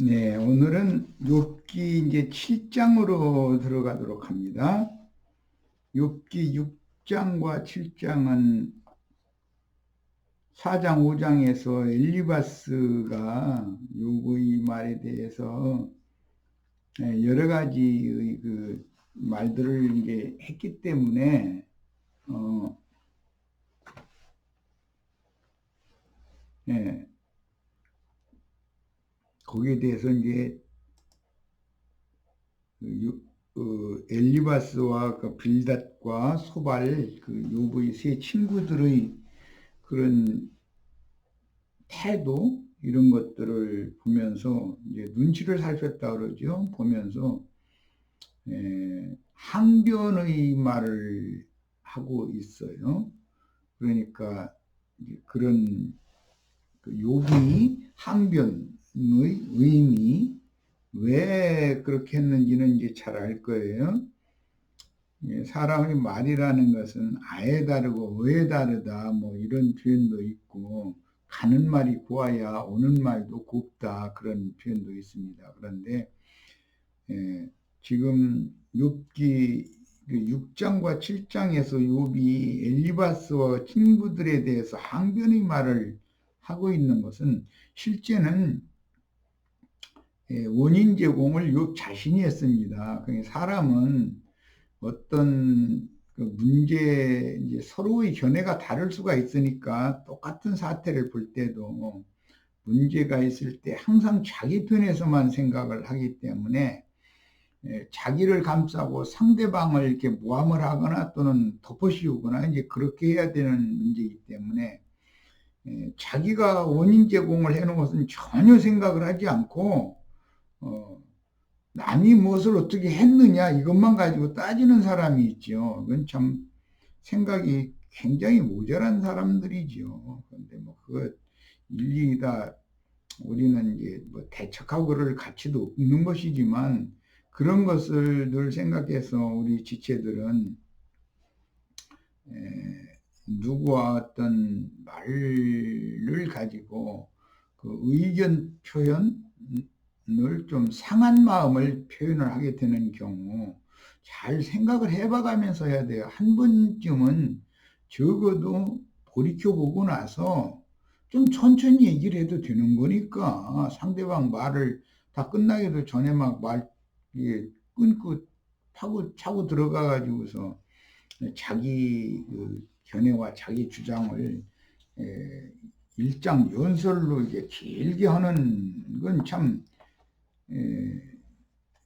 네, 오늘은 욥기 이제 7장으로 들어가도록 합니다. 욥기 6장과 7장은 4장, 5장에서 엘리바스가 욥의 말에 대해서 여러 가지의 그 말들을 이제 했기 때문에 예, 거기에 대해서 이제 엘리바스와 그 빌닷과 소발 그 욥의 세 친구들의 그런 태도 이런 것들을 보면서 이제 눈치를 살폈다 그러죠. 보면서 항변의 말을 하고 있어요. 그러니까 그런 그 욥이 항변의 의미 왜 그렇게 했는지는 이제 잘 알 거예요. 사람의 말이라는 것은 아에 다르고 어에 다르다 뭐 이런 표현도 있고 가는 말이 고와야 오는 말도 곱다 그런 표현도 있습니다. 그런데 지금 욥기 6장과 7장에서 욥이 엘리바스와 친구들에 대해서 항변의 말을 하고 있는 것은 실제는 원인 제공을 욥 자신이 했습니다. 그러니까 사람은 어떤 그 문제, 이제 서로의 견해가 다를 수가 있으니까 똑같은 사태를 볼 때도 문제가 있을 때 항상 자기 편에서만 생각을 하기 때문에 자기를 감싸고 상대방을 이렇게 모함을 하거나 또는 덮어씌우거나 이제 그렇게 해야 되는 문제이기 때문에 자기가 원인 제공을 해놓은 것은 전혀 생각을 하지 않고 남이 무엇을 어떻게 했느냐 이것만 가지고 따지는 사람이 있죠. 그건 참 생각이 굉장히 모자란 사람들이죠. 그런데 뭐 그거 일일이 다 우리는 이제 뭐 대척하고 그럴 가치도 없는 것이지만 그런 것을 늘 생각해서 우리 지체들은 누구와 어떤 말을 가지고 그 의견 표현을 좀 상한 마음을 표현을 하게 되는 경우 잘 생각을 해봐가면서 해야 돼요. 한 번쯤은 적어도 돌이켜보고 나서 좀 천천히 얘기를 해도 되는 거니까 상대방 말을 다 끝나기도 전에 막 말 끊고 파고 차고 들어가 가지고서 자기 그 견해와 자기 주장을 일장연설로 이제 길게 하는 건 참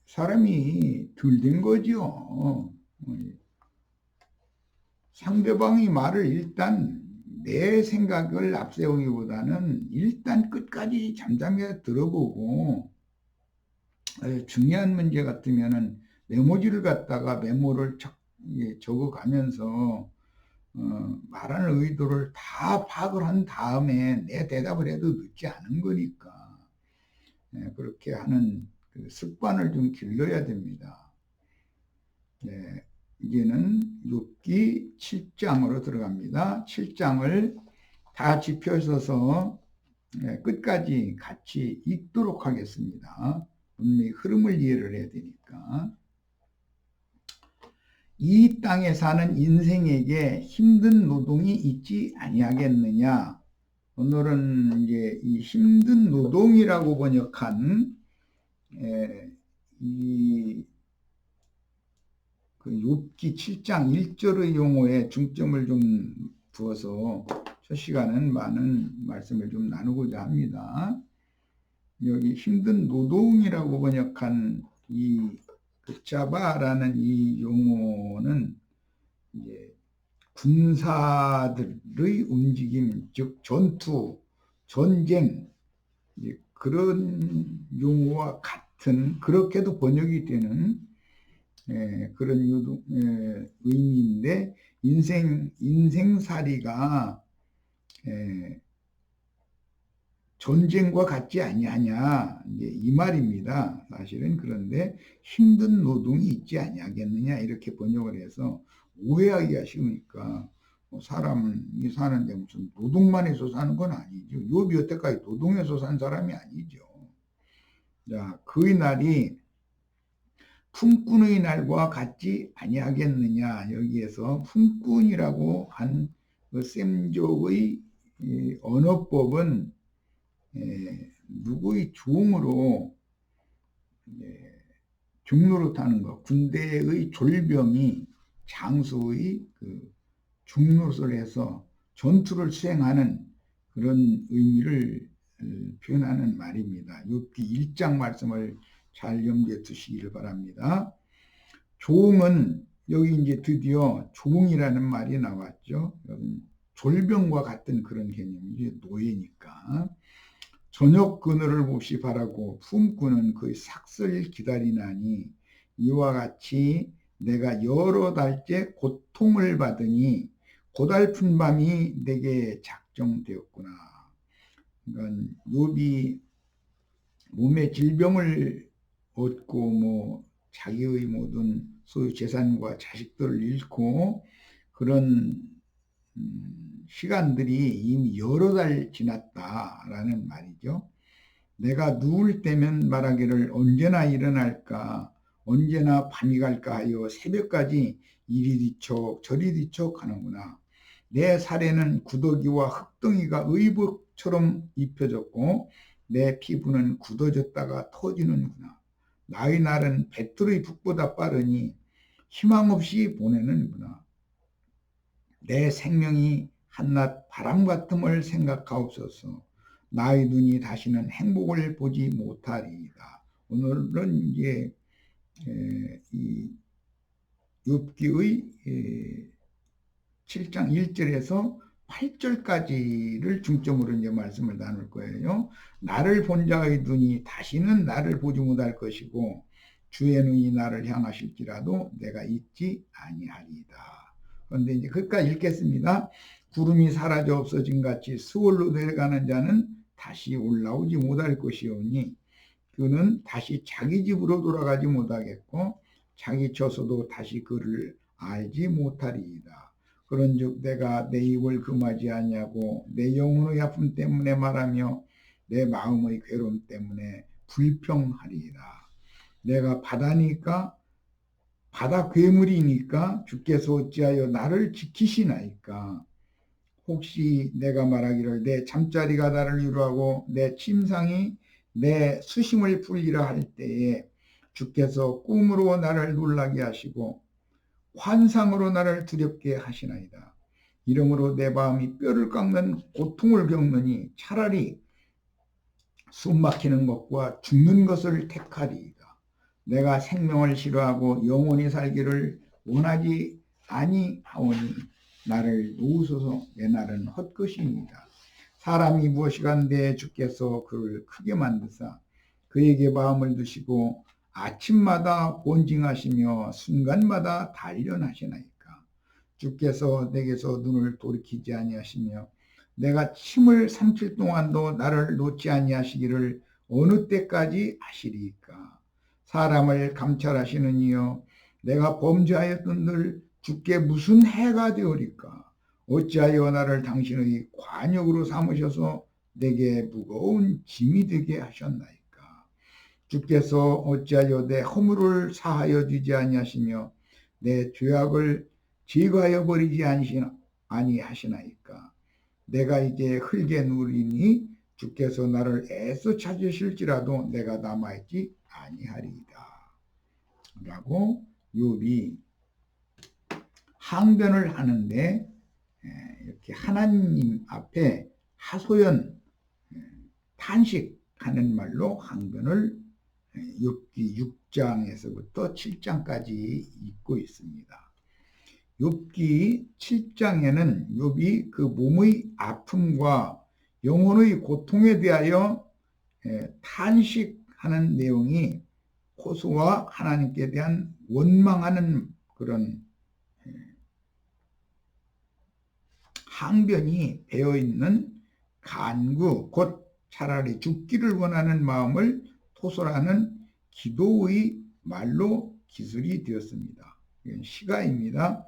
사람이 덜 된 거죠. 상대방의 말을 일단 내 생각을 앞세우기보다는 일단 끝까지 잠잠히 들어보고 중요한 문제 같으면은 메모지를 갖다가 메모를 적어가면서 말하는 의도를 다 파악을 한 다음에 내 대답을 해도 늦지 않은 거니까 그렇게 하는 그 습관을 좀 길러야 됩니다. 네, 이제는 욥기 7장으로 들어갑니다. 7장을 다 짚혀서서 끝까지 같이 읽도록 하겠습니다. 분명히 흐름을 이해를 해야 되니까. 이 땅에 사는 인생에게 힘든 노동이 있지 아니하겠느냐. 오늘은 이제 이 힘든 노동이라고 번역한 이 그 욥기 7장 1절의 용어에 중점을 좀 두어서 첫 시간은 많은 말씀을 좀 나누고자 합니다. 여기 힘든 노동이라고 번역한 이 자바라는 이 용어는 이제 군사들의 움직임, 즉 전투, 전쟁 그런 용어와 같은 그렇게도 번역이 되는 그런 의미인데 인생살이가 전쟁과 같지 아니하냐 이제 이 말입니다. 사실은 그런데 힘든 노동이 있지 아니하겠느냐 이렇게 번역을 해서 오해하기가 쉬우니까 사람은 사는데 무슨 노동만 해서 사는 건 아니죠. 욥이 여태까지 노동해서 산 사람이 아니죠. 자, 그의 날이 품꾼의 날과 같지 아니하겠느냐. 여기에서 품꾼이라고 한 그 셈족의 언어법은 누구의 종으로 중노릇하는 것, 군대의 졸병이 장수의 그 중노릇을 해서 전투를 수행하는 그런 의미를 표현하는 말입니다. 욥기 1장 말씀을 잘 염두에 두시기를 바랍니다. 종은 여기 이제 드디어 종이라는 말이 나왔죠. 졸병과 같은 그런 개념이지, 노예니까. 저녁 그늘을 몹시 바라고 품꾼은 그의 삭슬 기다리나니 이와 같이 내가 여러 달째 고통을 받으니 고달픈 밤이 내게 작정되었구나. 그러니까 욥이 몸에 질병을 얻고 뭐 자기의 모든 소유 재산과 자식들을 잃고 그런 시간들이 이미 여러 달 지났다라는 말이죠. 내가 누울 때면 말하기를 언제나 일어날까, 언제나 밤이 갈까 하여 새벽까지 이리 뒤척 저리 뒤척 하는구나. 내 살에는 구더기와 흙덩이가 의복처럼 입혀졌고 내 피부는 굳어졌다가 터지는구나. 나의 날은 배틀의 북보다 빠르니 희망 없이 보내는구나. 내 생명이 한낱 바람 같음을 생각하옵소서. 나의 눈이 다시는 행복을 보지 못하리이다. 오늘은 이제 이 욥기의 7장 1절에서 8절까지를 중점으로 이제 말씀을 나눌 거예요. 나를 본 자의 눈이 다시는 나를 보지 못할 것이고 주의 눈이 나를 향하실지라도 내가 잊지 아니하리이다. 그런데 이제 그까지 읽겠습니다. 구름이 사라져 없어진 같이 스월로 내려가는 자는 다시 올라오지 못할 것이오니 그는 다시 자기 집으로 돌아가지 못하겠고 자기 처소도 다시 그를 알지 못하리이다. 그런즉 내가 내 입을 금하지 아니하고 내 영혼의 아픔 때문에 말하며 내 마음의 괴로움 때문에 불평하리이다. 내가 바다니까 바다 괴물이니까 주께서 어찌하여 나를 지키시나이까. 혹시 내가 말하기를 내 잠자리가 나를 위로하고 내 침상이 내 수심을 풀리라 할 때에 주께서 꿈으로 나를 놀라게 하시고 환상으로 나를 두렵게 하시나이다. 이러므로 내 마음이 뼈를 깎는 고통을 겪느니 차라리 숨 막히는 것과 죽는 것을 택하리이다. 내가 생명을 싫어하고 영원히 살기를 원하지 아니하오니 나를 놓으소서. 내 날은 헛것이니이다. 사람이 무엇이간데 주께서 그를 크게 만드사 그에게 마음을 두시고 아침마다 본징하시며 순간마다 단련하시나이까. 주께서 내게서 눈을 돌이키지 아니하시며 내가 침을 삼킬 동안도 나를 놓지 아니하시기를 어느 때까지 하시리이까. 사람을 감찰하시는 이여 내가 범죄하였던들 주께 무슨 해가 되오리까. 어찌하여 나를 당신의 관역으로 삼으셔서 내게 무거운 짐이 되게 하셨나이까. 주께서 어찌하여 내 허물을 사하여 주지 아니하시며 내 죄악을 제거하여 버리지 아니하시나이까. 내가 이제 흙에 누리니 주께서 나를 애써 찾으실지라도 내가 남아있지 아니하리이다. 라고 욥이 항변을 하는데 이렇게 하나님 앞에 하소연 탄식하는 말로 항변을 욥기 6장에서부터 7장까지 읽고 있습니다. 욥기 7장에는 욥이 그 몸의 아픔과 영혼의 고통에 대하여 탄식하는 내용이 호소와 하나님께 대한 원망하는 그런 항변이 되어있는 간구, 곧 차라리 죽기를 원하는 마음을 토설하는 기도의 말로 기술이 되었습니다. 이건 시가입니다.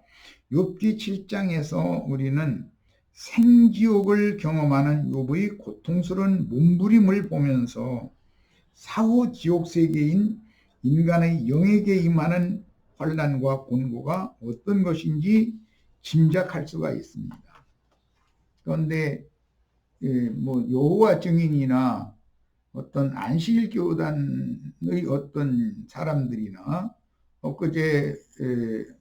욥기 7장에서 우리는 생지옥을 경험하는 욥의 고통스러운 몸부림을 보면서 사후 지옥 세계인 인간의 영에게 임하는 환난과 곤고가 어떤 것인지 짐작할 수가 있습니다. 그런데 뭐 여호와 증인이나 어떤 안식일 교단의 어떤 사람들이나 엊그제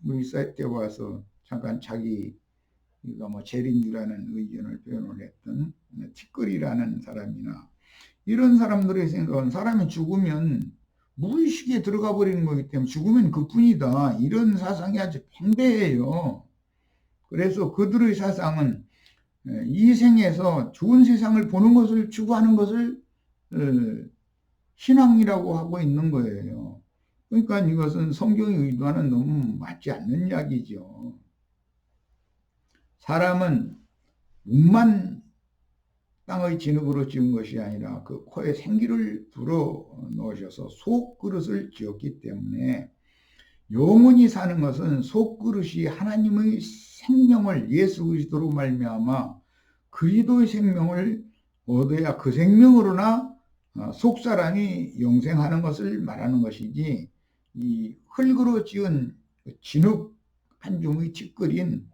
우리 사이트에 와서 잠깐 자기가 뭐 재림이라는 의견을 표현을 했던 티끌이라는 사람이나 이런 사람들의 생각은 사람이 죽으면 무의식에 들어가 버리는 거기 때문에 죽으면 그뿐이다. 이런 사상이 아주 팽배해요. 그래서 그들의 사상은 이 생에서 좋은 세상을 보는 것을 추구하는 것을 신앙이라고 하고 있는 거예요. 그러니까 이것은 성경이 의도하는 너무 맞지 않는 이야기죠. 사람은 몸만 땅의 진흙으로 지은 것이 아니라 그 코에 생기를 불어 넣으셔서 속그릇을 지었기 때문에 영원히 사는 것은 속그릇이 하나님의 생명을 예수 그리스도로 말미암아 그리스도의 생명을 얻어야 그 생명으로나 속사람이 영생하는 것을 말하는 것이지 이 흙으로 지은 진흙 한 줌의 티끌인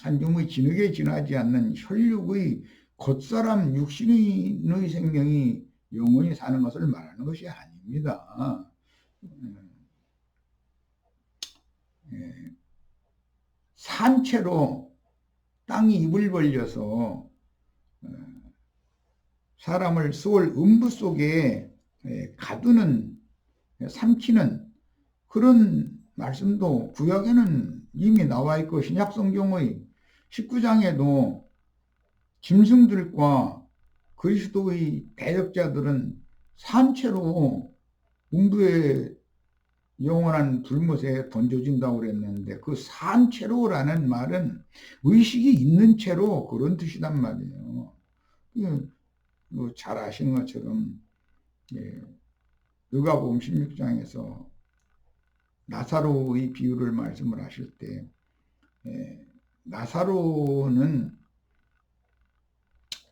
한 줌의 진흙에 지나지 않는 혈육의 겉사람 육신의 생명이 영원히 사는 것을 말하는 것이 아닙니다. 산채로 땅이 입을 벌려서 사람을 수월 음부 속에 가두는 삼키는 그런 말씀도 구약에는 이미 나와 있고 신약성경의 19장에도 짐승들과 그리스도의 대적자들은 산채로 음부의 영원한 불못에 던져진다고 그랬는데 그 산채로라는 말은 의식이 있는 채로 그런 뜻이란 말이에요. 뭐 잘 아시는 것처럼 누가복음 16장에서 나사로의 비유를 말씀을 하실 때 나사로는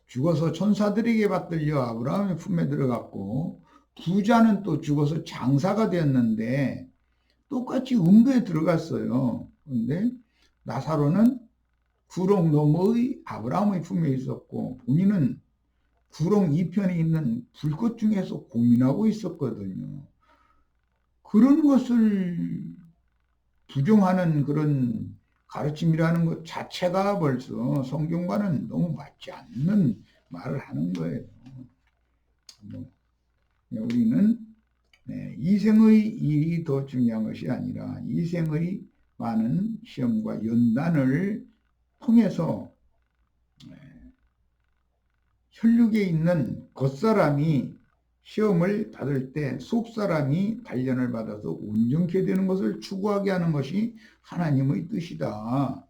죽어서 천사들에게 받들려 아브라함의 품에 들어갔고 부자는 또 죽어서 장사가 되었는데 똑같이 음부에 들어갔어요. 그런데 나사로는 구렁 너머의 아브라함의 품에 있었고 본인은 구렁 이편에 있는 불꽃 중에서 고민하고 있었거든요. 그런 것을 부정하는 그런 가르침이라는 것 자체가 벌써 성경과는 너무 맞지 않는 말을 하는 거예요. 우리는 이생의 일이 더 중요한 것이 아니라 이생의 많은 시험과 연단을 통해서 혈육에 있는 겉사람이 시험을 받을 때 속사람이 단련을 받아서 온전케 되는 것을 추구하게 하는 것이 하나님의 뜻이다.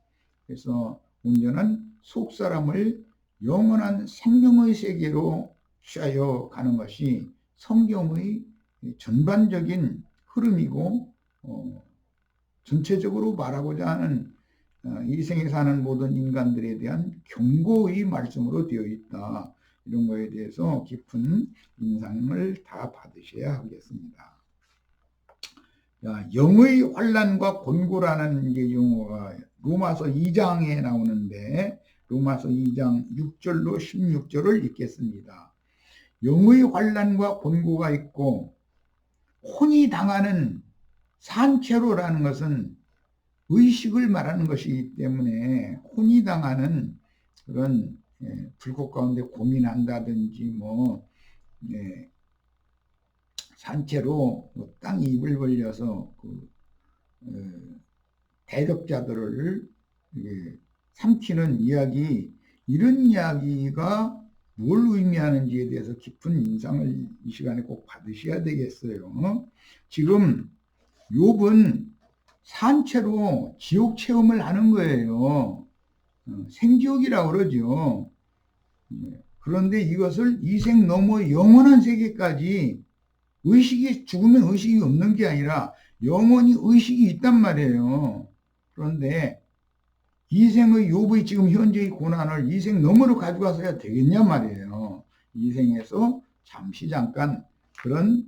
그래서 온전한 속사람을 영원한 생명의 세계로 취하여 가는 것이 성경의 전반적인 흐름이고 전체적으로 말하고자 하는 이 생에 사는 모든 인간들에 대한 경고의 말씀으로 되어 있다. 이런 거에 대해서 깊은 인상을 다 받으셔야 하겠습니다. 영의 환난과 곤고라는 게 용어가 로마서 2장에 나오는데 로마서 2장 6절로 16절을 읽겠습니다. 영의 환난과 곤고가 있고 혼이 당하는 산채로라는 것은 의식을 말하는 것이기 때문에 혼이 당하는 그런 불꽃 가운데 고민한다든지 뭐 산채로 땅 입을 벌려서 그 대적자들을 삼키는 이야기, 이런 이야기가 뭘 의미하는지에 대해서 깊은 인상을 이 시간에 꼭 받으셔야 되겠어요. 지금 욥은 산채로 지옥 체험을 하는 거예요. 생지옥이라고 그러죠. 그런데 이것을 이생 넘어 영원한 세계까지 의식이 죽으면 의식이 없는 게 아니라 영원히 의식이 있단 말이에요. 그런데 이생의 욥의 지금 현재의 고난을 이생 너머로 가져가서야 되겠냐 말이에요. 이생에서 잠깐 그런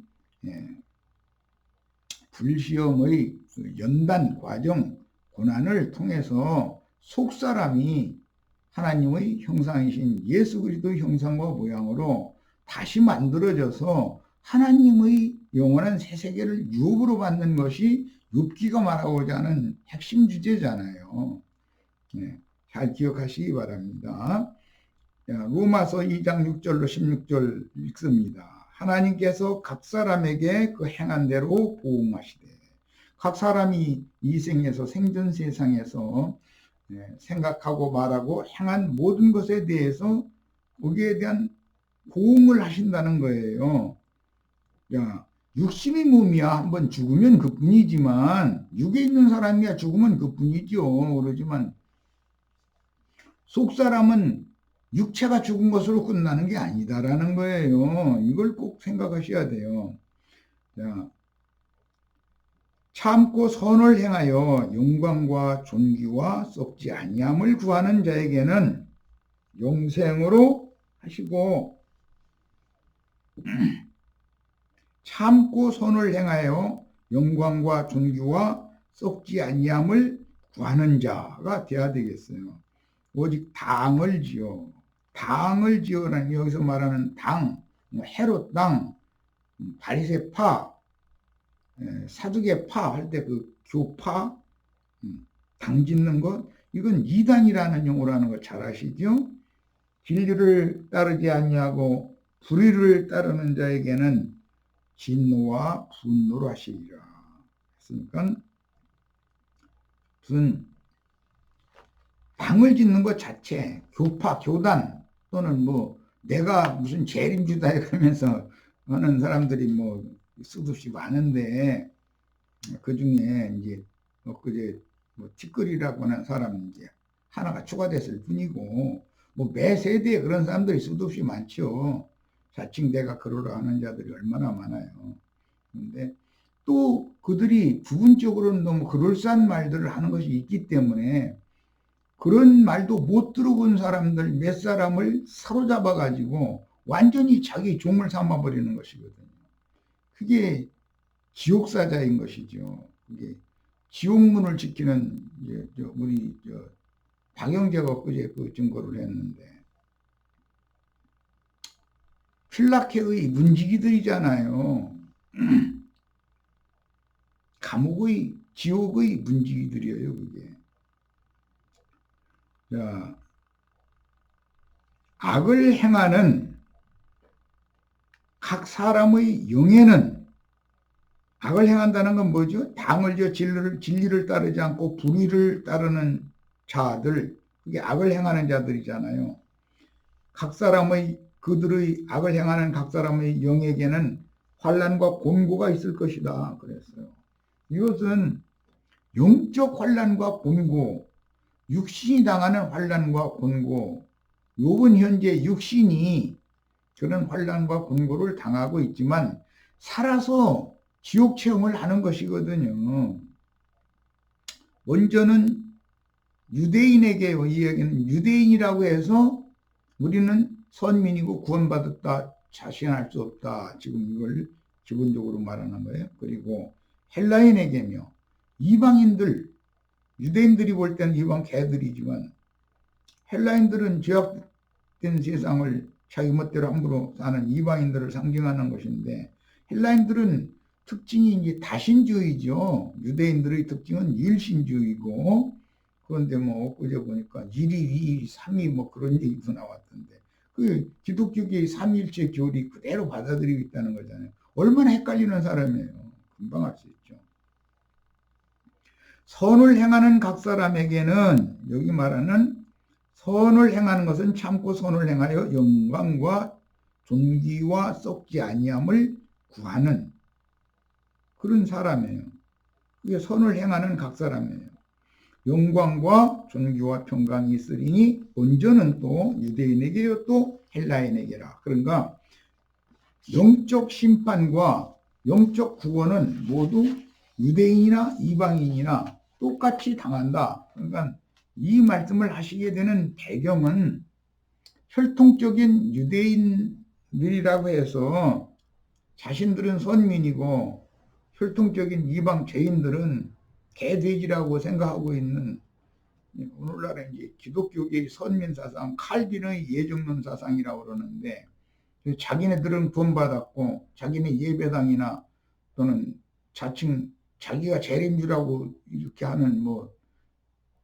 불시험의 연단 과정 고난을 통해서 속사람이 하나님의 형상이신 예수 그리스도의 형상과 모양으로 다시 만들어져서 하나님의 영원한 새 세계를 유업으로 받는 것이 욥기가 말하고자 하는 핵심 주제잖아요. 잘 기억하시기 바랍니다. 로마서 2장 6절로 16절 읽습니다. 하나님께서 각 사람에게 그 행한 대로 보응하시되, 각 사람이 이 생에서 생전 세상에서 생각하고 말하고 행한 모든 것에 대해서 거기에 대한 보응을 하신다는 거예요. 육신의 몸이야 한번 죽으면 그뿐이지만, 육에 있는 사람이야 죽으면 그뿐이죠. 그러지만 속사람은 육체가 죽은 것으로 끝나는 게 아니다라는 거예요. 이걸 꼭 생각하셔야 돼요. 참고 선을 행하여 영광과 존귀와 썩지 아니함을 구하는 자에게는 영생으로 하시고, 참고 선을 행하여 영광과 존귀와 썩지 아니함을 구하는 자가 되어야 되겠어요. 오직 당을 지어, 당을 지어라는 여기서 말하는 당, 헤롯 당, 바리새파, 사두개파 할 때 그 교파, 당 짓는 것, 이건 이단이라는 용어라는 걸 잘 아시죠? 진리를 따르지 아니하고 불의를 따르는 자에게는 진노와 분노로 하시리라 했으니까, 무슨 당을 짓는 것 자체, 교파, 교단, 또는 뭐 내가 무슨 재림주다 그러면서 하는 사람들이 뭐 수없이 많은데, 그 중에 이제 엊그제 뭐 티끌이라고 하는 사람 이제 하나가 추가됐을 뿐이고, 뭐 매 세대에 그런 사람들이 수없이 많죠. 자칭 내가 그러라 하는 자들이 얼마나 많아요. 그런데 또 그들이 부분적으로는 너무 그럴싸한 말들을 하는 것이 있기 때문에 그런 말도 못 들어본 사람들 몇 사람을 사로잡아 가지고 완전히 자기 종을 삼아버리는 것이거든요. 그게 지옥사자인 것이죠. 그게 지옥문을 지키는 우리 박영재가 엊그제 그 증거를 했는데, 필라케의 문지기들이잖아요. 감옥의, 지옥의 문지기들이에요, 그게. 자, 악을 행하는 각 사람의 영에는, 악을 행한다는 건 뭐죠? 당을 지어 진리를 따르지 않고 불의를 따르는 자들, 그게 악을 행하는 자들이잖아요. 각 사람의, 그들의 악을 행하는 각 사람의 영에게는 환난과 곤고가 있을 것이다 그랬어요. 이것은 영적 환난과 곤고, 육신이 당하는 환난과 곤고, 요번 현재 육신이 그런 환난과 곤고를 당하고 있지만 살아서 지옥 체험을 하는 것이거든요. 먼저는 유대인에게, 이 얘기는 유대인이라고 해서 우리는 선민이고 구원받았다 자신할 수 없다, 지금 이걸 기본적으로 말하는 거예요. 그리고 헬라인에게며 이방인들, 유대인들이 볼 때는 이방 개들이지만 헬라인들은 죄악된 세상을 자기 멋대로 함부로 사는 이방인들을 상징하는 것인데, 헬라인들은 특징이 이제 다신주의죠. 유대인들의 특징은 일신주의고, 그런데 뭐 엊그제 보니까 1일, 2일, 3일 뭐 그런 얘기도 나왔던데, 그 기독교계의 삼위일체 교리 그대로 받아들이고 있다는 거잖아요. 얼마나 헷갈리는 사람이에요. 금방 알 수 있죠. 선을 행하는 각 사람에게는, 여기 말하는 선을 행하는 것은 참고 선을 행하여 영광과 존귀와 썩지 아니함을 구하는 그런 사람이에요. 그게 선을 행하는 각 사람이에요. 영광과 존귀와 평강이 있으리니 먼저는 또 유대인에게요 또 헬라인에게라. 그러니까 영적 심판과 영적 구원은 모두 유대인이나 이방인이나 똑같이 당한다. 그러니까 이 말씀을 하시게 되는 배경은 혈통적인 유대인 사람들이라고 해서 자신들은 선민이고 혈통적인 이방 죄인들은 개돼지라고 생각하고 있는 오늘날의 이제 기독교계의 선민 사상, 칼빈의 예정론 사상이라고 그러는데, 자기네들은 구원받았고 자기네 예배당이나 또는 자칭 자기가 재림주라고 이렇게 하는 뭐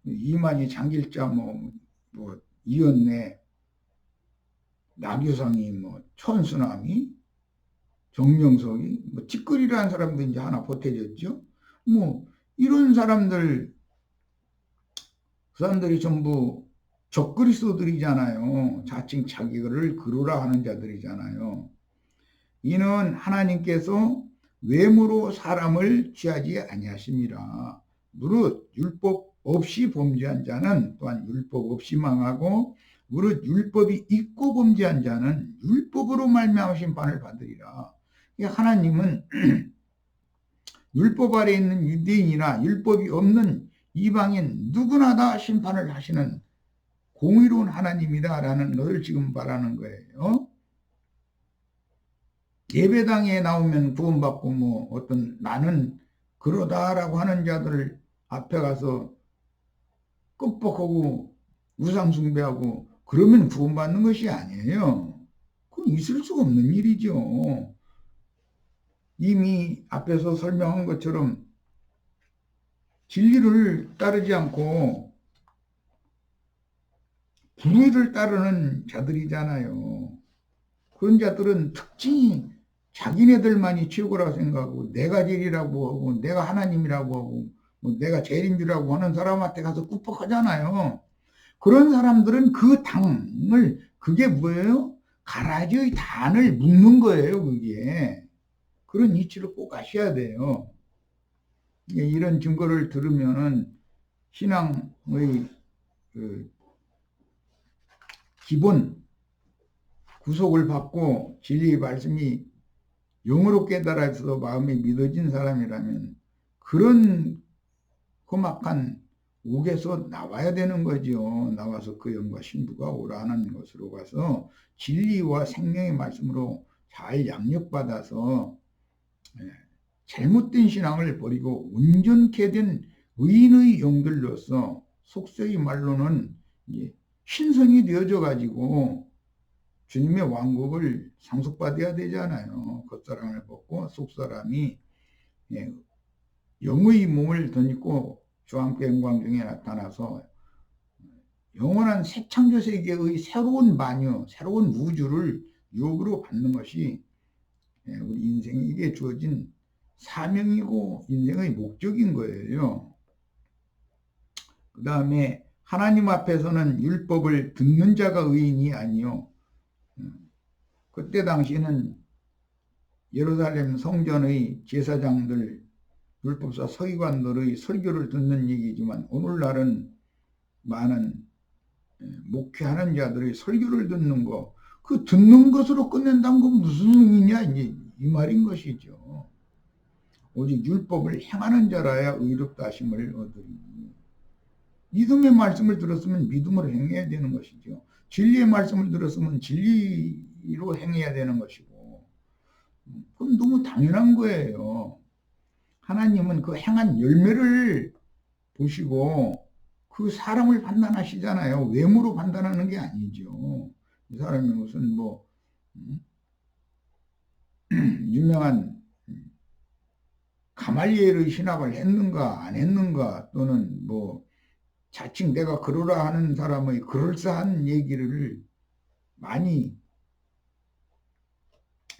이만희, 장길자, 뭐 이연내, 나규상이, 뭐 천수남이, 정명석이, 뭐 찌끄리라는 사람도 이제 하나 보태졌죠. 뭐 이런 사람들, 그 사람들이 전부 적그리스도들이잖아요. 자칭 자기를 그루라 하는 자들이잖아요. 이는 하나님께서 외모로 사람을 취하지 아니하심이라. 무릇 율법 없이 범죄한 자는 또한 율법 없이 망하고, 무릇 율법이 있고 범죄한 자는 율법으로 말미암아 심판을 받으리라. 하나님은 율법 아래 있는 유대인이나 율법이 없는 이방인 누구나 다 심판을 하시는 공의로운 하나님이다라는 것을 지금 말하는 거예요. 예배당에 나오면 구원받고 뭐 어떤 나는 그러다라고 하는 자들을 앞에 가서 끔뻑하고 우상숭배하고 그러면 구원받는 것이 아니에요. 그건 있을 수가 없는 일이죠. 이미 앞에서 설명한 것처럼 진리를 따르지 않고 불의를 따르는 자들이잖아요. 그런 자들은 특징이 자기네들만이 최고라고 생각하고 내가 제일이라고 하고 내가 하나님이라고 하고 뭐 내가 제일인주라고 하는 사람한테 가서 꾹뻑하잖아요. 그런 사람들은 그 당을, 그게 뭐예요? 가라지의 단을 묶는 거예요. 그게. 그런 이치를 꼭 아셔야 돼요. 이런 증거를 들으면은 신앙의 그 기본 구속을 받고 진리의 말씀이 영으로 깨달아서 마음에 믿어진 사람이라면 그런 험악한 옥에서 나와야 되는 거죠. 나와서 그 영과 신부가 오라는 것으로 가서 진리와 생명의 말씀으로 잘 양육받아서 잘못된 신앙을 버리고 온전케 된 의인의 영들로서, 속세의 말로는 신성이 되어져 가지고 주님의 왕국을 상속받아야 되잖아요. 겉사람을 벗고 속사람이 영의 몸을 덧입고 주와 함께 영광 중에 나타나서 영원한 새 창조 세계의 새로운 만유, 새로운 우주를 유업으로 받는 것이 우리 인생에게 주어진 사명이고 인생의 목적인 거예요. 그 다음에 하나님 앞에서는 율법을 듣는 자가 의인이 아니요. 그때 당시에는 예루살렘 성전의 제사장들, 율법사 서기관들의 설교를 듣는 얘기지만 오늘날은 많은 목회하는 자들의 설교를 듣는 거, 그 듣는 것으로 끝낸다는 건 무슨 의미냐, 이제 이 말인 것이죠. 오직 율법을 행하는 자라야 의롭다 하심을 얻으리니. 믿음의 말씀을 들었으면 믿음으로 행해야 되는 것이죠. 진리의 말씀을 들었으면 진리로 행해야 되는 것이고, 그건 너무 당연한 거예요. 하나님은 그 행한 열매를 보시고 그 사람을 판단하시잖아요. 외모로 판단하는 게 아니죠. 이 사람이 무슨 유명한 가말리엘의 신학을 했는가 안 했는가, 또는 자칭 내가 그러라 하는 사람의 그럴싸한 얘기를 많이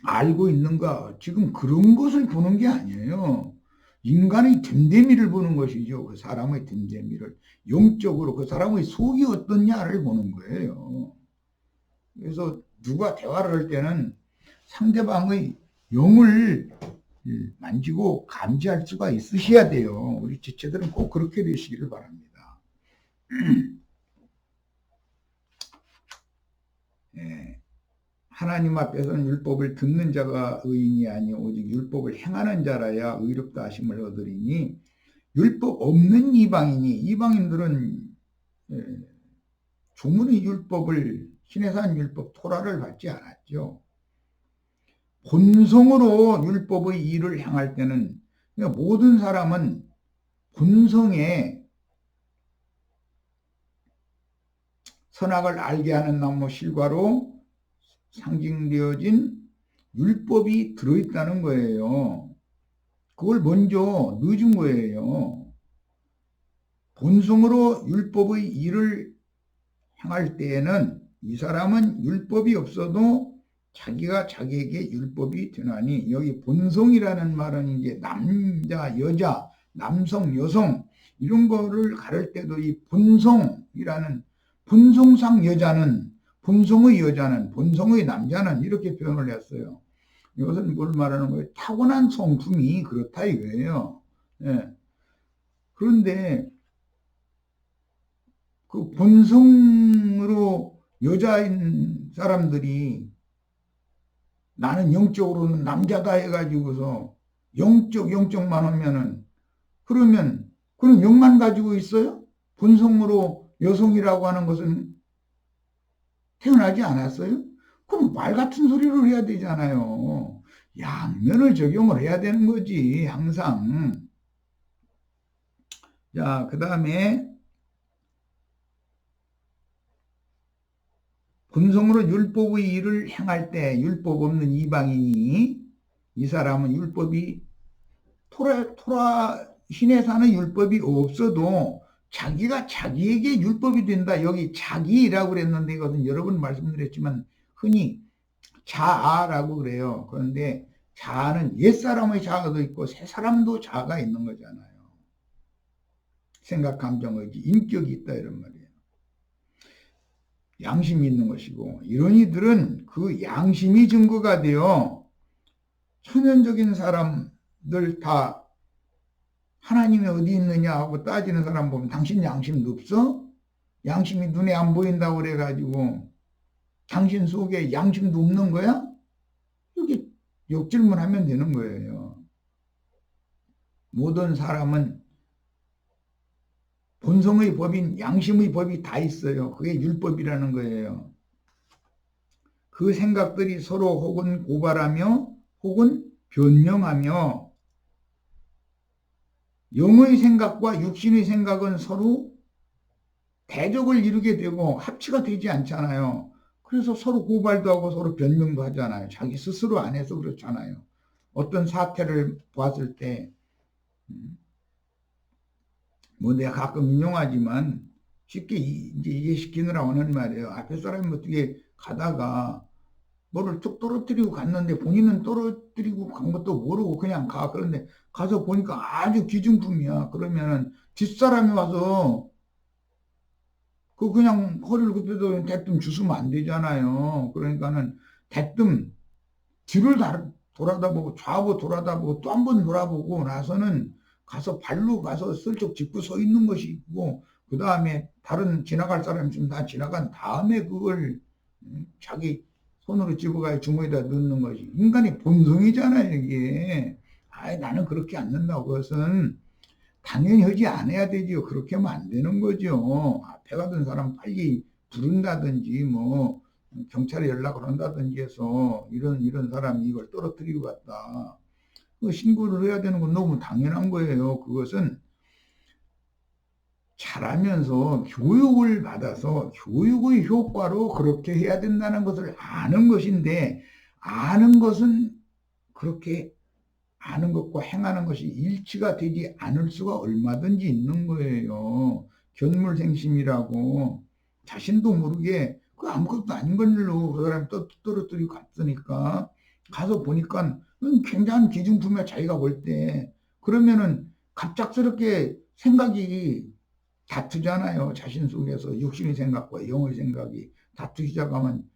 알고 있는가, 지금 그런 것을 보는 게 아니에요. 인간의 됨됨이를 보는 것이죠. 그 사람의 됨됨이를, 영적으로 그 사람의 속이 어떻냐를 보는 거예요. 그래서 누가 대화를 할 때는 상대방의 영을 만지고 감지할 수가 있으셔야 돼요. 우리 지체들은 꼭 그렇게 되시기를 바랍니다. 예. 하나님 앞에서는 율법을 듣는 자가 의인이 아니요 오직 율법을 행하는 자라야 의롭다 하심을 얻으리니, 율법 없는 이방인이, 이방인들은 조문의 율법을, 신의 산 율법 토라를 받지 않았죠. 본성으로 율법의 일을 행할 때는, 그러니까 모든 사람은 본성에 선악을 알게 하는 나무 실과로 상징되어진 율법이 들어있다는 거예요. 그걸 먼저 넣어준 거예요. 본성으로 율법의 일을 행할 때에는 이 사람은 율법이 없어도 자기가 자기에게 율법이 되나니, 여기 본성이라는 말은 이제 남자, 여자, 남성, 여성 이런 거를 가를 때도 이 본성이라는, 본성상 여자는, 본성의 여자는, 본성의 남자는 이렇게 표현을 했어요. 이것은 뭘 말하는 거예요? 타고난 성품이 그렇다 이거예요. 예. 그런데 그 본성으로 여자인 사람들이 나는 영적으로는 남자다 해가지고서 영적만 하면은, 그러면 그런 영만 가지고 있어요? 본성으로 여성이라고 하는 것은 태어나지 않았어요? 그럼 말 같은 소리를 해야 되잖아요. 양면을 적용을 해야 되는 거지, 항상. 자, 그 다음에 본성으로 율법의 일을 행할 때 율법 없는 이방인이, 이 사람은 율법이 신에 사는 율법이 없어도 자기가 자기에게 율법이 된다. 여기 자기라고 그랬는데 이것은 여러 번 말씀드렸지만 흔히 자아라고 그래요. 그런데 자아는 옛사람의 자아도 있고 새사람도 자아가 있는 거잖아요. 생각, 감정, 의지, 인격이 있다 이런 말이에요. 양심이 있는 것이고, 이런 이들은 그 양심이 증거가 되어 천연적인 사람들 다 하나님이 어디 있느냐 하고 따지는 사람 보면 당신 양심도 없어? 양심이 눈에 안 보인다고 그래가지고 당신 속에 양심도 없는 거야? 이렇게 역질문하면 되는 거예요. 모든 사람은 본성의 법인 양심의 법이 다 있어요. 그게 율법이라는 거예요. 그 생각들이 서로 혹은 고발하며 혹은 변명하며, 영의 생각과 육신의 생각은 서로 대적을 이루게 되고 합치가 되지 않잖아요. 그래서 서로 고발도 하고 서로 변명도 하잖아요. 자기 스스로 안 해서 그렇잖아요. 어떤 사태를 보았을 때, 뭐 내가 가끔 인용하지만 쉽게 이제 이해시키느라 하는 말이에요. 앞에 사람이 어떻게 가다가 뭐를 툭 떨어뜨리고 갔는데 본인은 떨어뜨리고 간 것도 모르고 그냥 가. 그런데 가서 보니까 아주 기중품이야. 그러면은 뒷사람이 와서 그 그냥 허리를 굽혀도 대뜸 주스면 안 되잖아요. 그러니까는 대뜸 뒤를 돌아다보고 좌우 돌아다보고 또 한 번 돌아보고 나서는 가서 발로 가서 슬쩍 짚고 서 있는 것이 있고, 그 다음에 다른 지나갈 사람이 있으면 다 지나간 다음에 그걸 자기 손으로 집어가야 주머니에다 넣는 것이 인간의 본성이잖아요, 이게. 아, 나는 그렇게 안 넣는다고. 그것은 당연히 하지 않아야 되지요. 그렇게 하면 안 되는 거죠. 앞에 가던 사람 빨리 부른다든지 뭐 경찰에 연락을 한다든지 해서 이런 사람이 이걸 떨어뜨리고 갔다, 그 신고를 해야 되는 건 너무 당연한 거예요. 그것은 잘하면서 교육을 받아서 교육의 효과로 그렇게 해야 된다는 것을 아는 것인데, 아는 것은 그렇게 아는 것과 행하는 것이 일치가 되지 않을 수가 얼마든지 있는 거예요. 견물생심이라고 자신도 모르게 그 아무것도 아닌 걸로 그 사람이 떨어뜨리고 갔으니까, 가서 보니까 굉장한 기중품이야 자기가 볼 때. 그러면은 갑작스럽게 생각이 다투잖아요. 자신 속에서 육신의 생각과 영의 생각이 다투기 시작하면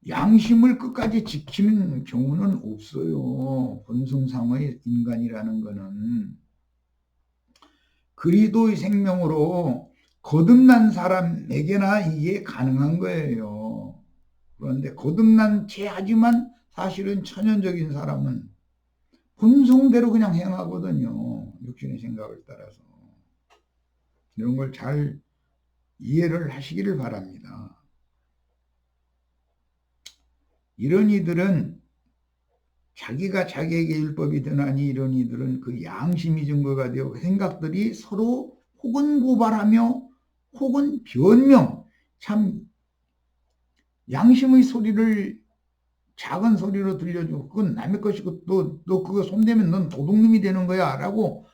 양심을 끝까지 지키는 경우는 없어요. 본성상의 인간이라는 거는. 그리스도의 생명으로 거듭난 사람에게나 이게 가능한 거예요. 그런데 거듭난 채 하지만 사실은 천연적인 사람은 본성대로 그냥 행하거든요. 육신의 생각을 따라서. 이런 걸 잘 이해를 하시기를 바랍니다. 이런 이들은 자기가 자기에게 율법이 되나니 이런 이들은 그 양심이 증거가 되어 생각들이 서로 혹은 고발하며 혹은 변명, 참 양심의 소리를 작은 소리로 들려주고 그건 남의 것이고 너 그거 손대면 넌 도둑놈이 되는 거야 라고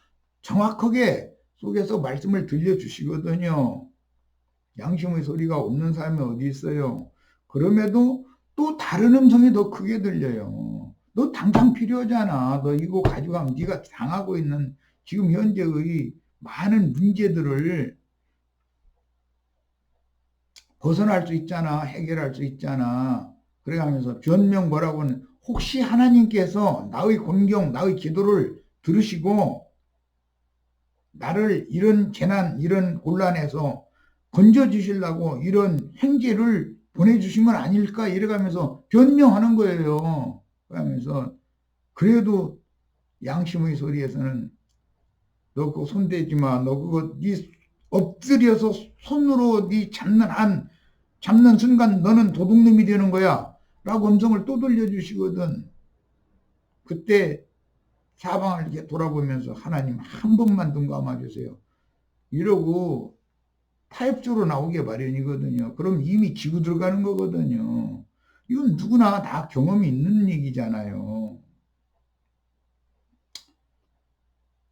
정확하게 속에서 말씀을 들려주시거든요. 양심의 소리가 없는 사람이 어디 있어요. 그럼에도 또 다른 음성이 더 크게 들려요. 너 당장 필요하잖아. 너 이거 가져가면 네가 당하고 있는 지금 현재의 많은 문제들을 벗어날 수 있잖아. 해결할 수 있잖아. 그래 하면서 변명 뭐라고는 혹시 하나님께서 나의 곤경, 나의 기도를 들으시고 나를 이런 재난, 이런 곤란에서 건져주시려고 이런 행제를 보내주신 건 아닐까 이래가면서 변명하는 거예요. 그러면서 그래도 양심의 소리에서는 너 그거 손대지 마. 너 그거 네 엎드려서 손으로 네 잡는 순간 너는 도둑놈이 되는 거야. 라고 음성을 또 들려주시거든. 그때 사방을 이렇게 돌아보면서 하나님 한 번만 눈 감아주세요. 이러고 타협적으로 나오게 마련이거든요. 그럼 이미 지고 들어가는 거거든요. 이건 누구나 다 경험이 있는 얘기잖아요.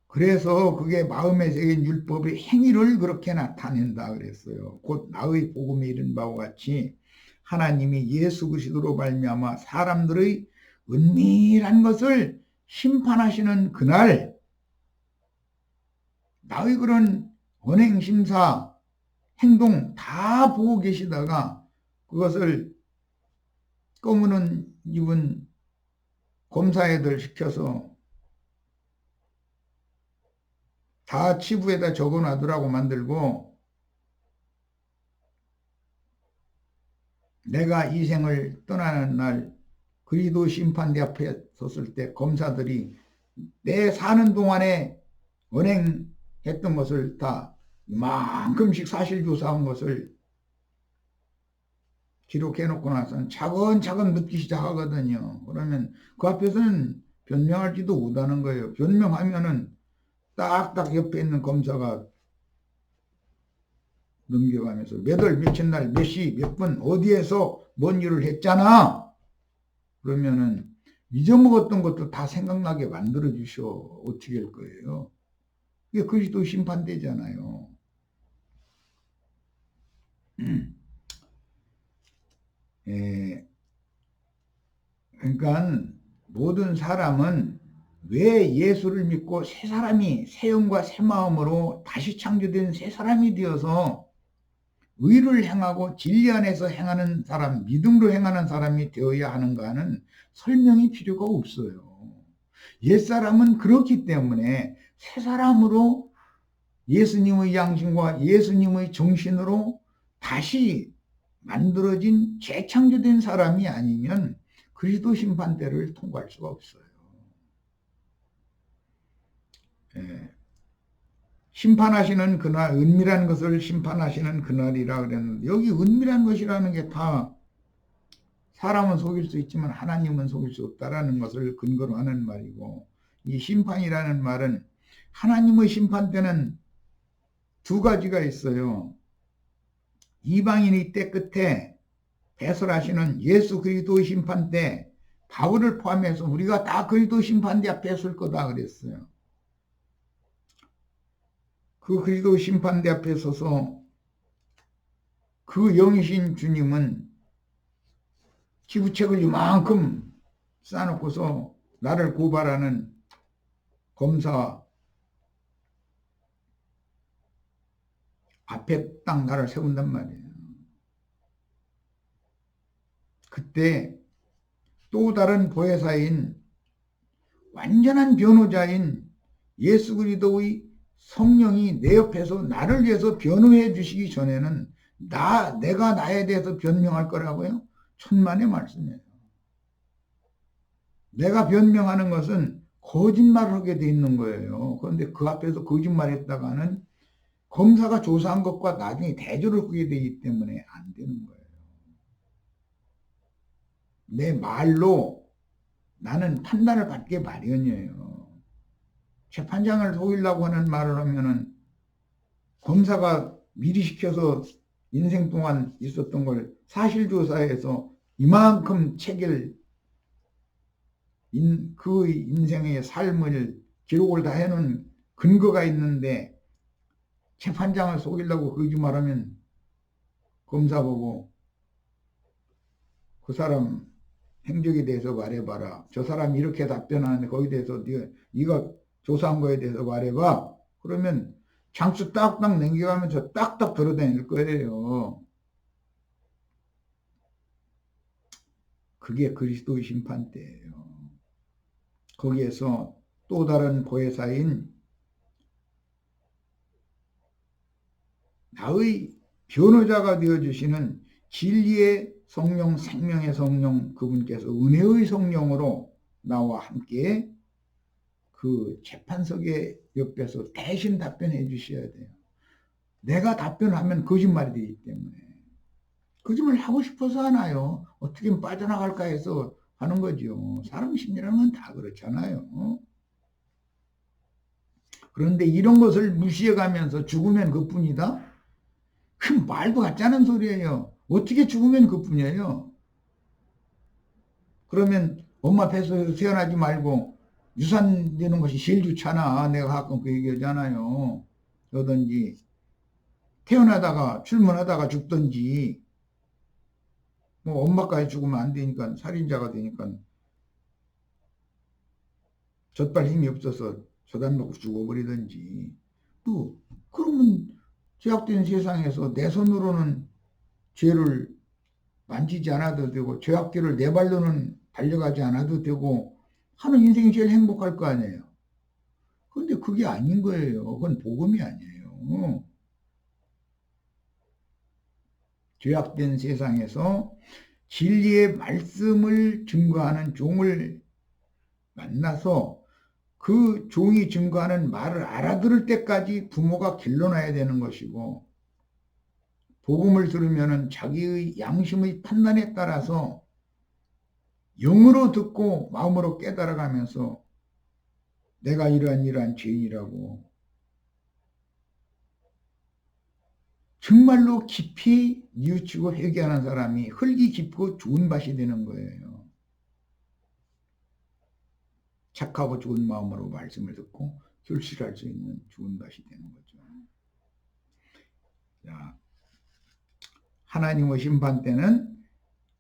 그래서 그게 마음에 새긴 율법의 행위를 그렇게 나타낸다 그랬어요. 곧 나의 복음에 이른 바와 같이 하나님이 예수 그리스도로 말미암아 사람들의 은밀한 것을 심판하시는 그날 나의 그런 언행 심사 행동 다 보고 계시다가 그것을 검은 입은 검사애들 시켜서 다 치부에다 적어놔두라고 만들고 내가 이 생을 떠나는 날 그리스도 심판대 앞에 섰을 때 검사들이 내 사는 동안에 언행했던 것을 다 이만큼씩 사실조사한 것을 기록해놓고 나서는 차근차근 묻기 시작하거든요. 그러면 그 앞에서는 변명할지도 못하는 거예요. 변명하면은 딱딱 옆에 있는 검사가 넘겨가면서 몇 월, 며칠 날, 몇 시, 몇 분, 어디에서 뭔 일을 했잖아. 그러면은 잊어먹었던 것도 다 생각나게 만들어 주셔. 어떻게 할 거예요? 이게 그리스도 심판대잖아요. 예, 그러니까 모든 사람은 왜 예수를 믿고 새 사람이 새 영과 새 마음으로 다시 창조된 새 사람이 되어서 의를 행하고 진리 안에서 행하는 사람, 믿음으로 행하는 사람이 되어야 하는가는 설명이 필요가 없어요. 옛사람은 그렇기 때문에 새 사람으로 예수님의 양심과 예수님의 정신으로 다시 만들어진 재창조된 사람이 아니면 그리스도 심판대를 통과할 수가 없어요. 예. 심판하시는 그날, 은밀한 것을 심판하시는 그날이라 그랬는데 여기 은밀한 것이라는 게 다 사람은 속일 수 있지만 하나님은 속일 수 없다라는 것을 근거로 하는 말이고 이 심판이라는 말은 하나님의 심판 때는 두 가지가 있어요. 이방인의 때 끝에 배설하시는 예수 그리스도의 심판 때 바울을 포함해서 우리가 다 그리스도 심판대 앞에 설 거다 그랬어요. 그 그리스도 심판대 앞에 서서 그 영이신 주님은 지구책을 이만큼 쌓아놓고서 나를 고발하는 검사 앞에 딱 나를 세운단 말이에요. 그때 또 다른 보혜사인 완전한 변호자인 예수 그리스도의 성령이 내 옆에서 나를 위해서 변호해 주시기 전에는 내가 나에 대해서 변명할 거라고요? 천만의 말씀이에요. 내가 변명하는 것은 거짓말을 하게 돼 있는 거예요. 그런데 그 앞에서 거짓말했다가는 검사가 조사한 것과 나중에 대조를 하게 되기 때문에 안 되는 거예요. 내 말로 나는 판단을 받게 마련이에요. 재판장을 속이려고 하는 말을 하면은 검사가 미리 시켜서 인생 동안 있었던 걸 사실조사해서 이만큼 그 인생의 삶을 기록을 다 해놓은 근거가 있는데 재판장을 속이려고 거짓말하면 검사 보고 그 사람 행적에 대해서 말해봐라. 저 사람이 이렇게 답변하는데 거기에 대해서 네가 조사한 거에 대해서 말해봐. 그러면 장수 딱딱 넘겨가면서 딱딱 돌아다닐 거예요. 그게 그리스도의 심판대예요. 거기에서 또 다른 보혜사인 나의 변호자가 되어주시는 진리의 성령, 생명의 성령, 그분께서 은혜의 성령으로 나와 함께 그 재판석의 옆에서 대신 답변해 주셔야 돼요. 내가 답변하면 거짓말이 되기 때문에. 거짓말 하고 싶어서 하나요? 어떻게 빠져나갈까 해서 하는 거죠. 사람 심리라는 건 다 그렇잖아요. 그런데 이런 것을 무시해가면서 죽으면 그뿐이다? 그 말도 같지 않은 소리예요. 어떻게 죽으면 그뿐이에요? 그러면 엄마 뱃속에서 태어나지 말고 유산되는 것이 제일 좋잖아. 내가 가끔 그 얘기하잖아요. 그러든지 태어나다가 출문하다가 죽든지 뭐 엄마까지 죽으면 안 되니까 살인자가 되니까 젖발 힘이 없어서 저단 먹고 죽어버리든지 또 그러면 죄악된 세상에서 내 손으로는 죄를 만지지 않아도 되고 죄악길을 내 발로는 달려가지 않아도 되고 하는 인생이 제일 행복할 거 아니에요. 그런데 그게 아닌 거예요. 그건 복음이 아니에요. 죄악된 세상에서 진리의 말씀을 증거하는 종을 만나서 그 종이 증거하는 말을 알아들을 때까지 부모가 길러놔야 되는 것이고 복음을 들으면 자기의 양심의 판단에 따라서 영으로 듣고 마음으로 깨달아가면서 내가 이러한 죄인이라고 정말로 깊이 뉘우치고 회개하는 사람이 흙이 깊고 좋은 밭이 되는 거예요. 착하고 좋은 마음으로 말씀을 듣고 결실할 수 있는 좋은 밭이 되는 거죠. 자, 하나님의 심판 때는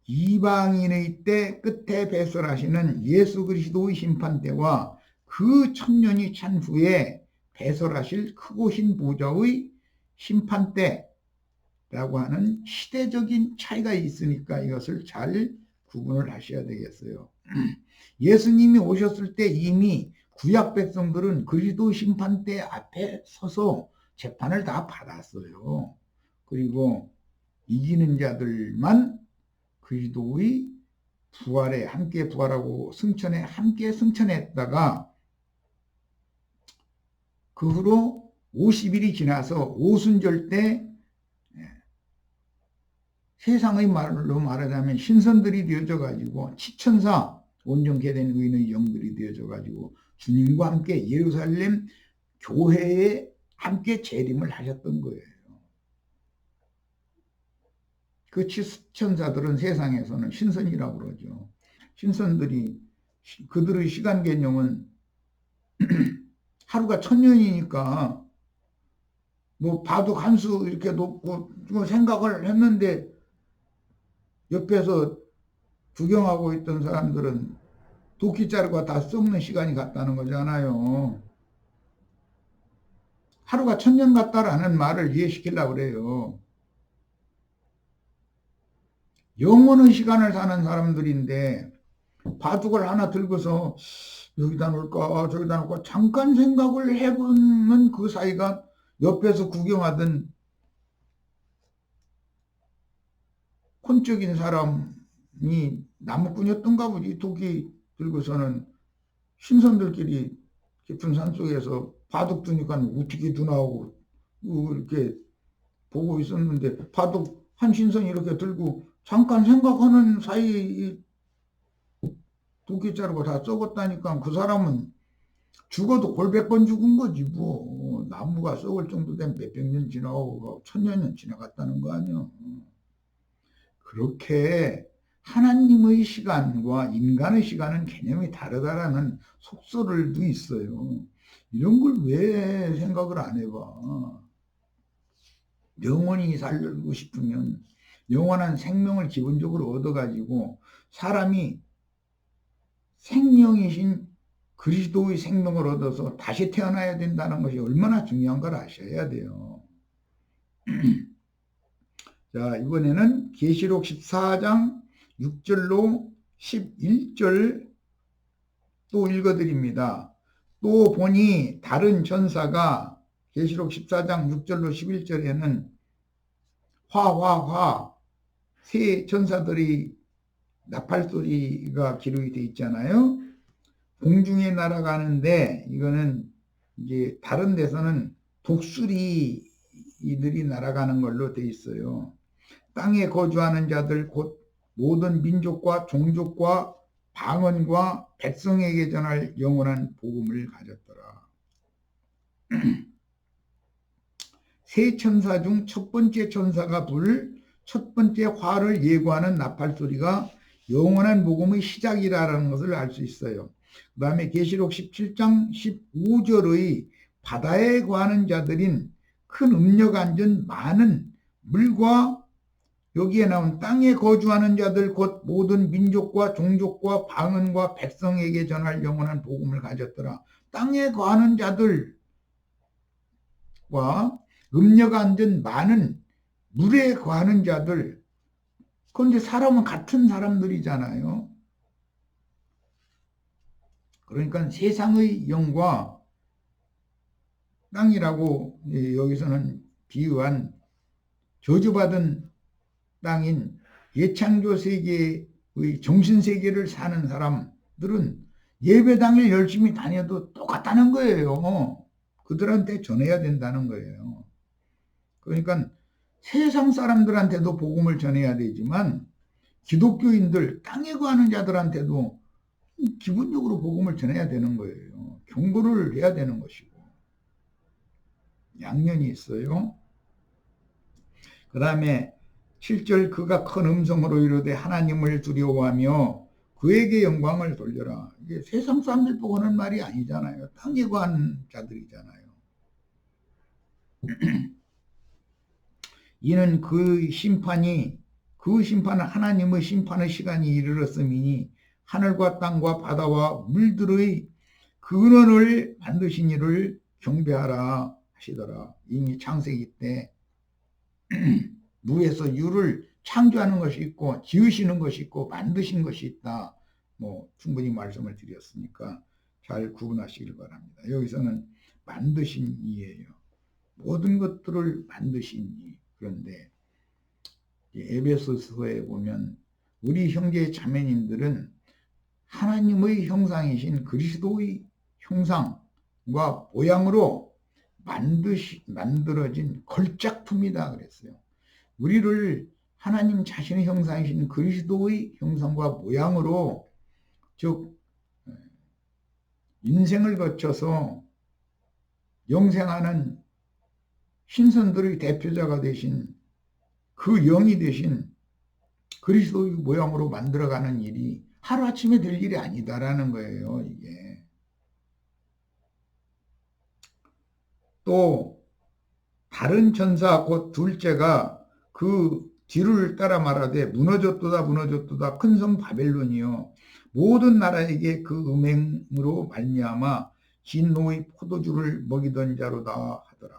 이방인의 때 끝에 배설하시는 예수 그리스도의 심판 때와 그 천년이 찬 후에 배설하실 크고 신 보좌의 심판 때라고 하는 시대적인 차이가 있으니까 이것을 잘 구분을 하셔야 되겠어요. 예수님이 오셨을 때 이미 구약 백성들은 그리스도 심판 때 앞에 서서 재판을 다 받았어요. 그리고 이기는 자들만 그리스도의 부활에 함께 부활하고 승천에 함께 승천했다가 그 후로 50일이 지나서 오순절 때 세상의 말로 말하자면 신선들이 되어져 가지고 치천사 온전케 된 의인의 영들이 되어져 가지고 주님과 함께 예루살렘 교회에 함께 재림을 하셨던 거예요. 그 치천사들은 세상에서는 신선이라고 그러죠. 신선들이 그들의 시간 개념은 하루가 1000년이니까 뭐 바둑 한 수 이렇게 놓고 생각을 했는데 옆에서 구경하고 있던 사람들은 도끼 자루가 다 썩는 시간이 같다는 거잖아요. 하루가 1000년 같다라는 말을 이해시키려고 그래요. 영원한 시간을 사는 사람들인데 바둑을 하나 들고서 여기다 놓을까 저기다 놓을까 잠깐 생각을 해보는 그 사이가 옆에서 구경하던 혼적인 사람이 나무꾼이었던가 보지. 도끼 들고서는 신선들끼리 깊은 산속에서 바둑 두니까 어떻게 두나오고 이렇게 보고 있었는데 바둑 한 신선이 이렇게 들고 잠깐 생각하는 사이 도끼 자르고 다 썩었다니까. 그 사람은 죽어도 골백 번 죽은 거지 뭐. 나무가 썩을 정도 되면 몇백 년 지나고 천여 년 지나갔다는 거 아니야. 그렇게 하나님의 시간과 인간의 시간은 개념이 다르다라는 속설도 있어요. 이런 걸 왜 생각을 안 해봐. 영원히 살고 싶으면 영원한 생명을 기본적으로 얻어가지고 사람이 생명이신 그리스도의 생명을 얻어서 다시 태어나야 된다는 것이 얼마나 중요한 걸 아셔야 돼요. 자, 이번에는 계시록 14장 6절로 11절 또 읽어드립니다. 또 보니 다른 천사가 계시록 14장 6절로 11절에는 화화화 세 천사들이 나팔소리가 기록이 되어 있잖아요. 공중에 날아가는데 이거는 이제 다른 데서는 독수리들이 날아가는 걸로 되어 있어요. 땅에 거주하는 자들 곧 모든 민족과 종족과 방언과 백성에게 전할 영원한 복음을 가졌더라. 세 천사 중 첫 번째 천사가 불 첫 번째 화를 예고하는 나팔소리가 영원한 복음의 시작이라는 것을 알 수 있어요. 그 다음에 계시록 17장 15절의 바다에 거하는 자들인 큰 음력 앉은 많은 물과 여기에 나온 땅에 거주하는 자들 곧 모든 민족과 종족과 방언과 백성에게 전할 영원한 복음을 가졌더라. 땅에 거하는 자들과 음력 앉은 많은 물에 거하는 자들, 그런데 사람은 같은 사람들이잖아요. 그러니까 세상의 영과 땅이라고 여기서는 비유한 저주받은 땅인 예창조 세계의 정신세계를 사는 사람들은 예배당에 열심히 다녀도 똑같다는 거예요. 그들한테 전해야 된다는 거예요. 그러니까 세상 사람들한테도 복음을 전해야 되지만 기독교인들, 땅에 거하는 자들한테도 기본적으로 복음을 전해야 되는 거예요. 경고를 해야 되는 것이고 양면이 있어요. 그 다음에 7절 그가 큰 음성으로 이르되 하나님을 두려워하며 그에게 영광을 돌려라. 이게 세상 사람들 보고 하는 말이 아니잖아요. 땅에 거하는 자들이잖아요. 이는 그 심판은 하나님의 심판의 시간이 이르렀음이니 하늘과 땅과 바다와 물들의 근원을 만드신 이를 경배하라 하시더라. 이미 창세기 때 무에서 유를 창조하는 것이 있고 지으시는 것이 있고 만드신 것이 있다. 뭐 충분히 말씀을 드렸으니까 잘 구분하시길 바랍니다. 여기서는 만드신 이예요. 모든 것들을 만드신 이. 그런데 에베소서에 보면 우리 형제 자매님들은 하나님의 형상이신 그리스도의 형상과 모양으로 만들어진 걸작품이다 그랬어요. 우리를 하나님 자신의 형상이신 그리스도의 형상과 모양으로, 즉 인생을 거쳐서 영생하는 신선들의 대표자가 되신 그 영이 되신 그리스도의 모양으로 만들어가는 일이 하루아침에 될 일이 아니다라는 거예요. 이게 또 다른 천사 곧 둘째가 그 뒤를 따라 말하되 무너졌도다 무너졌도다 큰 성 바벨론이요 모든 나라에게 그 음행으로 말미암아 진노의 포도주를 먹이던 자로다 하더라.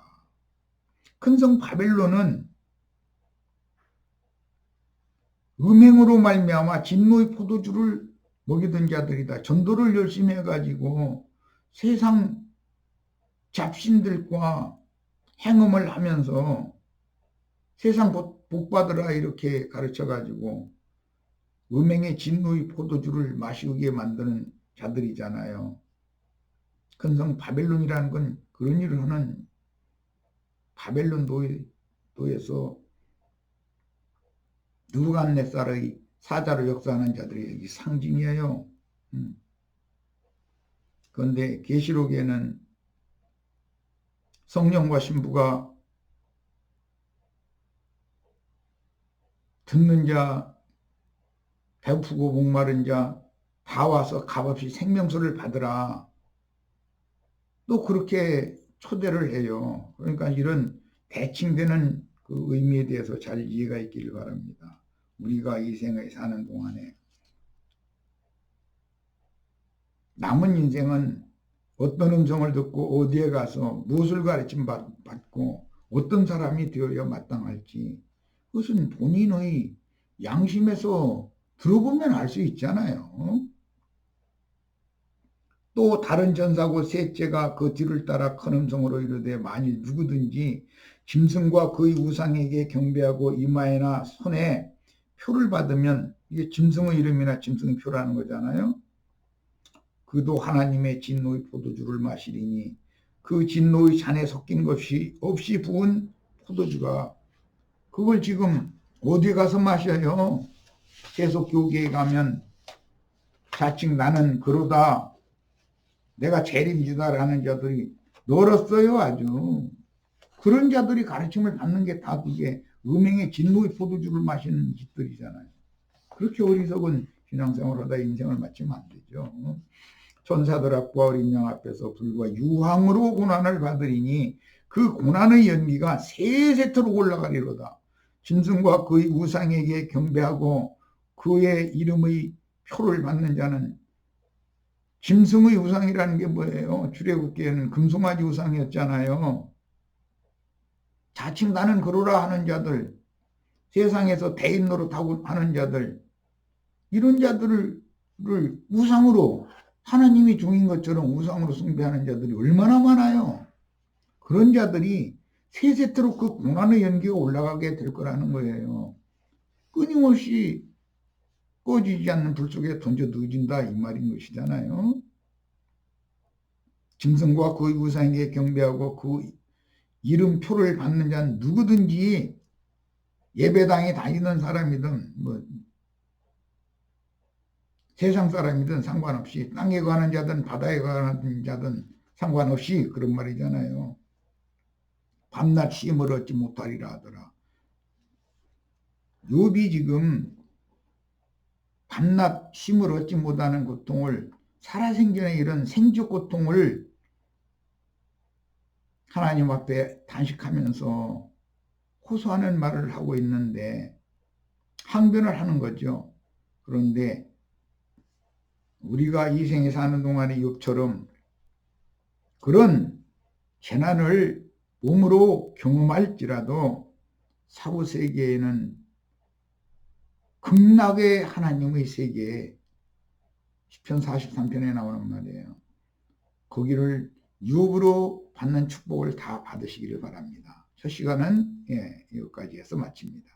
큰 성 바벨론은 음행으로 말미암아 진노의 포도주를 먹이던 자들이다. 전도를 열심히 해가지고 세상 잡신들과 행음을 하면서 세상 복 받으라 이렇게 가르쳐가지고 음행의 진노의 포도주를 마시게 만드는 자들이잖아요. 큰 성 바벨론이라는 건 그런 일을 하는 바벨론 도에서 느부갓네살의 사자로 역사하는 자들이 상징이에요. 그런데 계시록에는 성령과 신부가 듣는 자, 배고프고 목마른 자 다 와서 값없이 생명수를 받으라. 또 그렇게 초대를 해요. 그러니까 이런 대칭되는 그 의미에 대해서 잘 이해가 있기를 바랍니다. 우리가 이 생에 사는 동안에 남은 인생은 어떤 음성을 듣고 어디에 가서 무엇을 가르침 받고 어떤 사람이 되어야 마땅할지 그것은 본인의 양심에서 들어보면 알 수 있잖아요. 또 다른 전사고 셋째가 그 뒤를 따라 큰 음성으로 이르되 만일 누구든지 짐승과 그의 우상에게 경배하고 이마에나 손에 표를 받으면 이게 짐승의 이름이나 짐승의 표라는 거잖아요. 그도 하나님의 진노의 포도주를 마시리니 그 진노의 잔에 섞인 것이 없이 부은 포도주가 그걸 지금 어디 가서 마셔요? 계속 교계에 가면 자칭 나는 그러다 내가 재림이다라는 자들이 늘었어요. 아주 그런 자들이 가르침을 받는 게 다 그게 음행의 진노의 포도주를 마시는 짓들이잖아요. 그렇게 어리석은 신앙생활을 하다 인생을 마치면 안 되죠. 천사들 앞과 어린 양 앞에서 불과 유황으로 고난을 받으리니 그 고난의 연기가 세세토록 올라가리로다. 짐승과 그의 우상에게 경배하고 그의 이름의 표를 받는 자는 짐승의 우상이라는 게 뭐예요? 출애굽기에는 금송아지 우상이었잖아요. 자칭 나는 그러라 하는 자들, 세상에서 대인 노릇하고 하는 자들, 이런 자들을 우상으로 하나님이 종인 것처럼 우상으로 숭배하는 자들이 얼마나 많아요. 그런 자들이 세세토록 그 고난의 연기가 올라가게 될 거라는 거예요. 끊임없이 꺼지지 않는 불 속에 던져 넣어진다 이 말인 것이잖아요. 짐승과 그의 우상에게 경배하고 그 이름표를 받는 자는 누구든지 예배당에 다니는 사람이든 뭐 세상 사람이든 상관없이 땅에 가는 자든 바다에 가는 자든 상관없이 그런 말이잖아요. 밤낮 쉼을 얻지 못하리라 하더라. 욥이 지금 밤낮 쉼을 얻지 못하는 고통을 살아생전의 이런 생적 고통을 하나님 앞에 단식하면서 호소하는 말을 하고 있는데 항변을 하는 거죠. 그런데 우리가 이 생에 사는 동안의 욥처럼 그런 재난을 몸으로 경험할지라도 사후 세계에는 극락의 하나님의 세계에 시편 43편에 나오는 말이에요. 거기를 욥으로 받는 축복을 다 받으시기를 바랍니다. 첫 시간은 여기까지 해서 마칩니다.